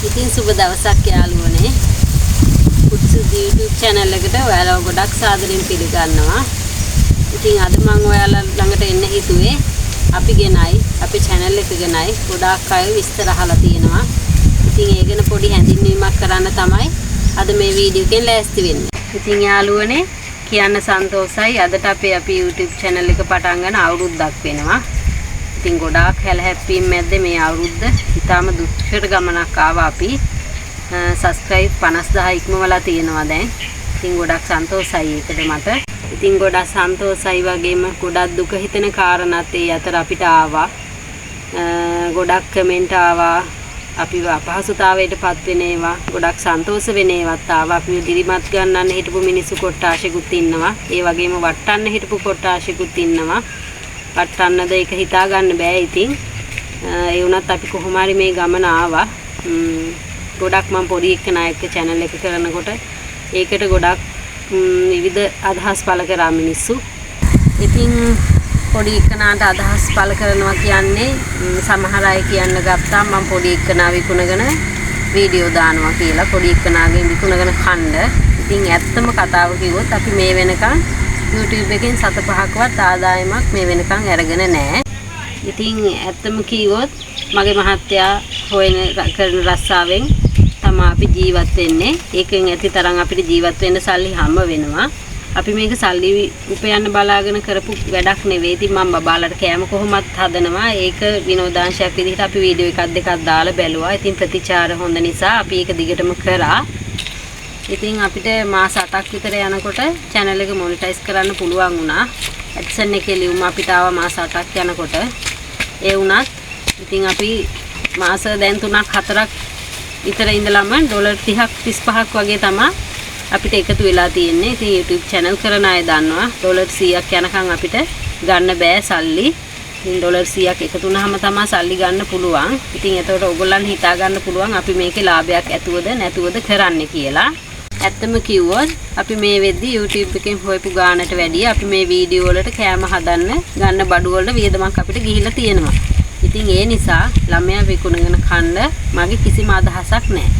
ඉතින් සුබ දවසක් යාළුවනේ. පුත්සුදි YouTube channel එකට ඔයාලව ගොඩක් සාදරයෙන් පිළිගන්නවා. ඉතින් අද මම ඔයාලා ළඟට එන්න හිතුවේ අපි channel එක ගැනයි ගොඩාක් අය විස්තර අහලා තියෙනවා. ඉතින් ඒ ගැන පොඩි හැඳින්වීමක් කරන්න තමයි අද මේ වීඩියෝ එකෙන් ලෑස්ති වෙන්නේ. ඉතින් යාළුවනේ කියන්න සන්තෝෂයි අදට අපි YouTube channel එක පටන් ගන්න අවුරුද්දක් වෙනවා. ඉතින් ගොඩාක් හැලහැප්පීම් මැද්දේ මේ අවුරුද්ද ඉතාම දුෂ්කර ගමනක් ආවා අපි. subscribe 50000 ඉක්මවලා තියෙනවා දැන්. ඉතින් ගොඩක් සන්තෝෂයි ඒකට මට. ඉතින් ගොඩක් සන්තෝෂයි වගේම ගොඩක් දුක හිතෙන කාරණාත් ඒ අතර අපිට ආවා. ගොඩක් කමෙන්ට් ආවා. අපි අපහසුතාවයටපත් වෙන ඒවා, ගොඩක් සන්තෝෂ වෙන ඒවාත් ආවා. අපි දිරිමත් ගන්නන්න හිටපු මිනිස්සු කොට්ටාශෙකුත් ඉන්නවා. ඒ වගේම වට්ටන්න හිටපු කොට්ටාශෙකුත් ඉන්නවා. වට්ටන්නද ඒක හිතා ගන්න බෑ. ඉතින් ඒ වුණත් අපි කොහොම හරි මේ ගමන ආවා. ගොඩක් මම පොඩි එක්කෙනෙක් channel එක කරනකොට ඒකට ගොඩක් විවිධ අදහස් පළ කරා මිනිස්සු. ඉතින් පොඩි එක්කෙනාට අදහස් පළ කරනවා කියන්නේ සමහර අය කියන්න ගත්තා මම පොඩි එක්කෙනා විකුණගෙන වීඩියෝ දානවා කියලා. පොඩි එක්කෙනාගෙන් විකුණගෙන කන්න. ඉතින් ඇත්තම කතාව කිව්වොත් අපි මේ වෙනකන් YouTube එකෙන් 7-5ක්වත් ආදායමක් මේ වෙනකන් අරගෙන නැහැ. ඉතින් ඇත්තම කිව්වොත් මගේ මහත්තයා හොයන කරන රස්සාවෙන් තමයි අපි ජීවත් වෙන්නේ. ඒකෙන් ඇති තරම් අපිට ජීවත් වෙන්න සල්ලි හම්බ වෙනවා. අපි මේක සල්ලි උපයන්න බලාගෙන කරපු වැඩක් නෙවෙයි. ඉතින් මම බබාලට කෑම කොහොමත් හදනවා. ඒක විනෝදාංශයක් විදිහට අපි වීඩියෝ එකක් දෙකක් දාලා බැලුවා. ඉතින් ප්‍රතිචාර හොඳ නිසා අපි ඒක දිගටම කරා. ඉතින් අපිට මාස 8ක් විතර යනකොට channel එක මොනිටයිස් කරන්න පුළුවන් වුණා. AdSense එකේ ලියුම අපිට ආවා මාස 8ක් යනකොට. ඒ වුණත් ඉතින් අපි මාස දැන් 3ක් 4ක් විතර ඉඳලම ඩොලර් 30ක් 35ක් වගේ තමයි අපිට එකතු වෙලා තියෙන්නේ. ඉතින් YouTube channel කරන අය දන්නවා ඩොලර් 100ක් යනකම් අපිට ගන්න බෑ සල්ලි. ඉතින් ඩොලර් 100ක් එකතු වුණාම තමයි සල්ලි ගන්න පුළුවන්. ඉතින් එතකොට ඔයගොල්ලන් හිතා ගන්න පුළුවන් අපි මේකේ ලාභයක් ඇතුවද නැතුවද කරන්නේ කියලා. ඇත්තම කිව්වොත් අපි මේ වෙද්දි YouTube එකෙන් හොයපු ගානට වැඩිය අපි මේ වීඩියෝ වලට කැම හදන්න ගන්න බඩු වලට වියදමක් අපිට ගිහිල්ලා තියෙනවා. ඉතින් ඒ නිසා ළමයා විකුණගෙන කන්න මගේ කිසිම අදහසක් නැහැ.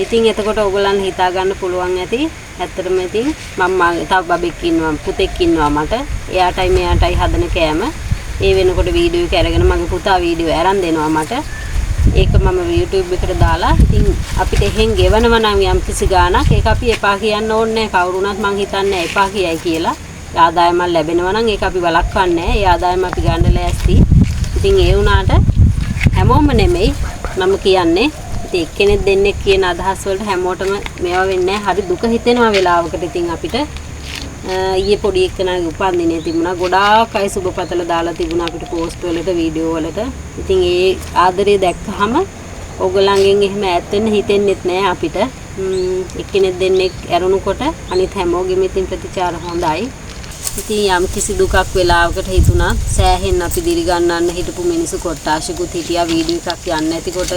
ඉතින් එතකොට ඔයගොල්ලන් හිතා ගන්න පුළුවන් ඇති. ඇත්තටම ඉතින් මම තව බබෙක් ඉන්නවා, පුතෙක් ඉන්නවා මට. එයාටයි මෙයාටයි හදන කෑම. ඒ වෙනකොට වීඩියෝ එක අරගෙන මගේ පුතා වීඩියෝ අරන් දෙනවා මට. ඒක මම YouTube එකට දාලා ඉතින් අපිට එහෙන් ගෙවනවා නම් යම් කිසි ගාණක් ඒක අපි එපා කියන්න ඕනේ නැහැ. කවුරුණත් මං හිතන්නේ එපා කියයි කියලා. ආදායමක් ලැබෙනවා නම් ඒක අපි වළක්වන්නේ නැහැ. ඒ ආදායම අපි ගන්න ලෑස්ති. ඉතින් ඒ වුණාට හැමෝම නෙමෙයි මම කියන්නේ. ඉතින් එක්කෙනෙක් දෙන්නෙක් කියන අදහස් වලට හැමෝටම මේවා වෙන්නේ නැහැ. හරි දුක හිතෙනවා වෙලාවකට. ඉතින් අපිට ඊයේ පොඩි එක්කෙනාගේ උපන්දිනේ තිබුණා. ගොඩාක් අය සුබපතල දාලා තිබුණා අපිට පෝස්ට් වලට, වීඩියෝ වලට. ඉතින් ඒ ආදරේ දැක්කහම ඕගොල්ලන්ගෙන් එහෙම ඈත් වෙන්න හිතෙන්නෙත් නෑ අපිට. එක්කෙනෙක් දෙන්නෙක් ඇරුණුකොට අනිත් හැමෝගෙම ඉතින් ප්‍රතිචාර හොඳයි. ඉතින් යම් කිසි දුකක් වෙලාවකට හිතුණා සෑහෙන්න අපි දිරි ගන්නන්න හිටපු මිනිස්සු කොට්ටාශිකුත් හිටියා. වීඩියෝ එකක් යන්න නැතිකොට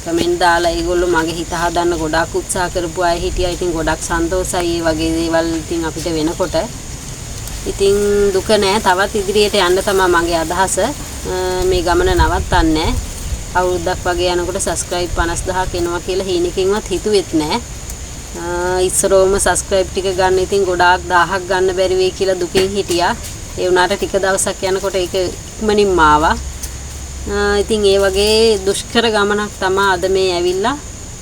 කමෙන්ට් දාලා ඒගොල්ලෝ මගේ හිත හදන්න ගොඩාක් උත්සාහ කරපු අය හිටියා. ඉතින් ගොඩක් සන්තෝෂයි මේ වගේ දේවල් ඉතින් අපිට වෙනකොට. ඉතින් දුක නෑ, තවත් ඉදිරියට යන්න තමයි මගේ අදහස. මේ ගමන නවත්තන්නේ. අවුරුද්දක් වගේ යනකොට subscribe 50000ක් එනවා කියලා හීනකින්වත් හිතුවෙත් නෑ. ඉස්සරෝම subscribe ටික ගන්න ඉතින් ගොඩාක් 1000ක් ගන්න බැරි වෙයි කියලා දුකෙන් හිටියා. ඒ වුණාට ටික දවසක් යනකොට ඒක ඉක්මනින්ම ආවා. ඉතින් ඒ වගේ දුෂ්කර ගමනක් තමයි අද මේ ඇවිල්ලා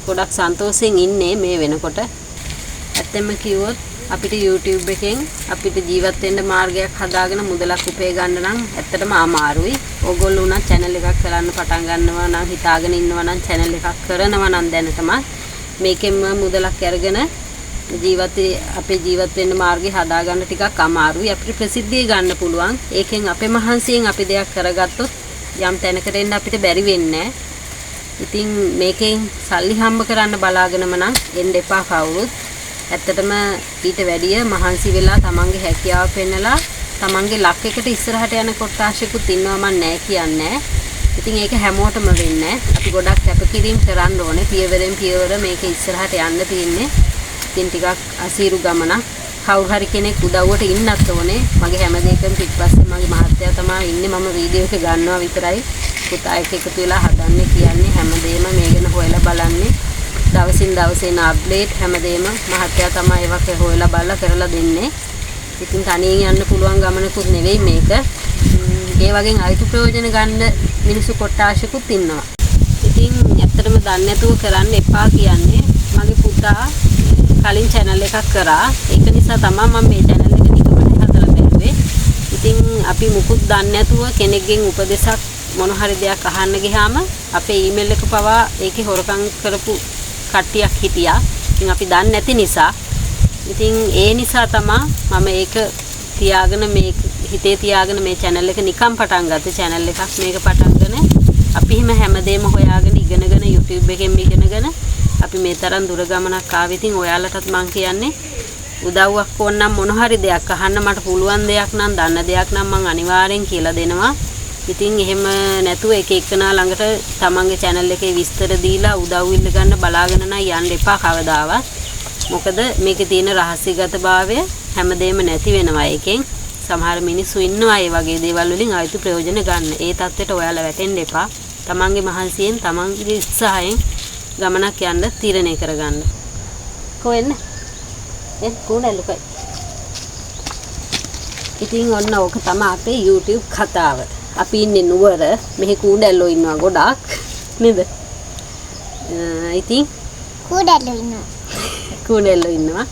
ගොඩක් සන්තෝෂෙන් ඉන්නේ මේ වෙනකොට. ඇත්තම කිව්වොත් අපිට YouTube එකෙන් අපිට ජීවත් වෙන්න මාර්ගයක් හදාගෙන මුදලක් උපය ගන්න නම් ඇත්තටම අමාරුයි. ඕගොල්ලෝ උනා channel එකක් කරන්න පටන් ගන්නවා නම් හිතාගෙන ඉන්නවා නම් channel එකක් කරනවා නම් දැනටම මේකෙන්ම මුදලක් අරගෙන අපේ ජීවත් වෙන්න මාර්ගය හදාගන්න ටිකක් අමාරුයි. අපිට ප්‍රසිද්ධිය ගන්න පුළුවන්. ඒකෙන් අපේ මහන්සියෙන් අපි දෙයක් කරගත්තොත් යම් තැනකට එන්න අපිට බැරි වෙන්නේ. ඉතින් මේකෙන් සල්ලි හම්බ කරන්න බලාගෙනම නම් එන්න එපා කවුරුත්. ඇත්තටම ඊට වැඩිය මහන්සි වෙලා තමන්ගේ හැකියාව පෙන්නලා තමන්ගේ ලක් එකට ඉස්සරහට යන කොටාශිකුත් ඉන්නවා මන් නෑ කියන්නේ. ඉතින් ඒක හැමෝටම වෙන්නේ. අපි ගොඩක් කැපකිරීම කරන්න ඕනේ. පියවරෙන් පියවර මේක ඉස්සරහට යන්න තියෙන්නේ. ඉතින් ටිකක් අසීරු ගමනක්. කවුරු හරි කෙනෙක් උදව්වට ඉන්නත් ඕනේ. මගේ හැම දෙයකම පිටපස්සේ මගේ මහත්තයා තමයි ඉන්නේ. මම වීඩියෝ එක ගන්නවා විතරයි. පුතා එක්ක එකතු වෙලා හදන්නේ කියන්නේ හැමදේම මේ ගැන හොයලා බලන්නේ. දවසින් දවස එන අප්ඩේට් හැමදේම මහත්තයා තමයි ඒවක් හොයලා බලලා කරලා දෙන්නේ. ඉතින් තනියෙන් යන්න පුළුවන් ගමනකුත් නෙවෙයි මේක. ඒ වගේ අයිති ප්‍රයෝජන ගන්න මිනිස්සු කොට්ටාශකුත් ඉන්නවා. ඉතින් ඇත්තටම දන්නේ නැතුව කරන්න එපා කියන්නේ මගේ පුතා කලින් channel එකක් කරා. ඒක නිසා තමයි මම මේ channel එක නිකමට හදලා බැලුවේ. ඉතින් අපි මුකුත් දන්නේ නැතුව කෙනෙක්ගෙන් උපදෙසක් මොන හරි දෙයක් අහන්න ගියාම අපේ ඊමේල් එක පවා ඒකේ හොරකම් කරපු කට්ටියක් හිටියා. ඉතින් අපි දන්නේ නැති නිසා ඉතින් ඒ නිසා තමයි මම ඒක තියාගෙන මේ හිතේ තියාගෙන මේ channel එක නිකම් පටන් ගත්තේ. channel එකක් මේක පටන්ගෙන අපි හැමදේම හොයාගෙන ඉගෙනගෙන YouTube එකෙන් ඉගෙනගෙන අපි මේ තරම් දුර ගමනක් ආවේ. ඉතින් ඔයාලටත් මම කියන්නේ උදව්වක් ඕන නම් මොන හරි දෙයක් අහන්න මට පුළුවන් දෙයක් නම් දන්න දෙයක් නම් මම අනිවාර්යෙන් කියලා දෙනවා. ඉතින් එහෙම නැතුව එක එකනා ළඟට තමන්ගේ channel එකේ විස්තර දීලා උදව් ඉල්ල ගන්න බලාගෙන නම් යන්න එපා කවදාවත්. මොකද මේකේ තියෙන රහස්‍යගතභාවය හැමදේම නැති වෙනවා එකෙන්. සමහර මිනිස්සු ඉන්නවා ඒ වගේ දේවල් වලින් ආයුතු ප්‍රයෝජන ගන්න. ඒ தත්ත්වයට ඔයාලා වැටෙන්න එපා. තමන්ගේ මහන්සියෙන් තමන්ගේ උත්සාහයෙන් ගමනක් යන්න තීරණය කරගන්න. කොහෙන්ද? කුණැල්ලුකයි. ඉතින් ඔන්න ඕක තමයි අපේ YouTube කතාව. අපි ඉන්නේ නුවර. මෙහි කුණැල්ලෝ ඉන්නවා ගොඩාක්. නේද? ඉතින් කුණැල්ලෝ ඉන්නවා.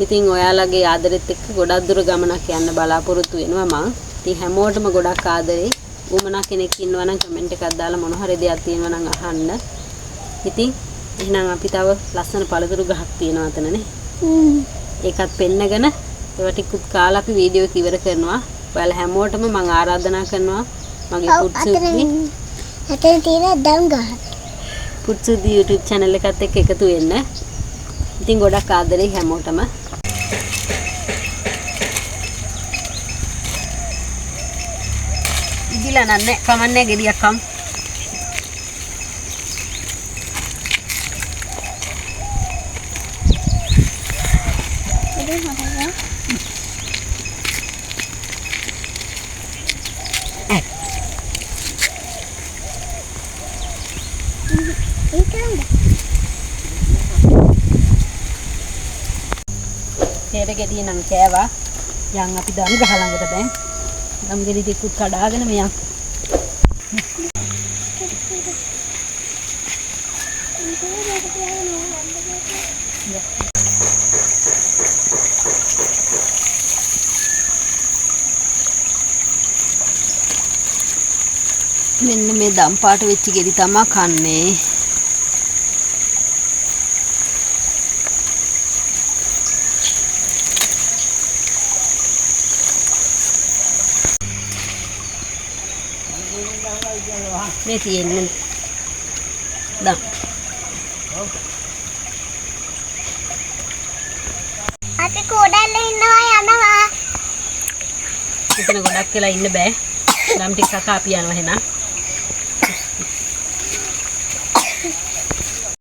ඉතින් ඔයාලගේ ආදරෙත් එක්ක ගොඩක් දුර ගමනක් යන්න බලාපොරොත්තු වෙනවා මං. ඉතින් හැමෝටම ගොඩක් ආදරේ. උමනා කෙනෙක් ඉන්නවා නම් කමෙන්ට් එකක් දාලා මොන හරි දෙයක් තියෙනවා නම් අහන්න. ඉතින් එහෙනම් අපි තව ලස්සන පළතුරු ගහක් තියෙනවා අතනනේ. ඒකත් පෙන්නගෙන ඒවා ටිකුත් කාලා අපි වීඩියෝ එක ඉවර කරනවා. ඔයාලා හැමෝටම මම ආරාධනා කරනවා මගේ පුත්සුදි අතන තියෙන දම් ගහ. පුත්සුදි YouTube channel එකත් එක්ක එකතු වෙන්න. ඉතින් ගොඩක් ආදරේ හැමෝටම. ඉදිලා නන්නේ කමන්නේ ගෙඩියක් කම්. තේර ගෙඩිය නම් කෑවා. යන් අපි දම් ගහ ළඟට දැන්. දම් ගෙඩි ටිකක් කඩාගෙන මෙයන්. මෙන්න මේ දම් පාට වෙච්ච ගෙඩි තමයි කන්නේ. මේ තියෙන්නේ දම්. අපි කොඩල්ල ඉන්නවා යනවා. එතන ගොඩක් වෙලා ඉන්න බෑ. දම් ටික කකා අපි යනවා එහෙනම්.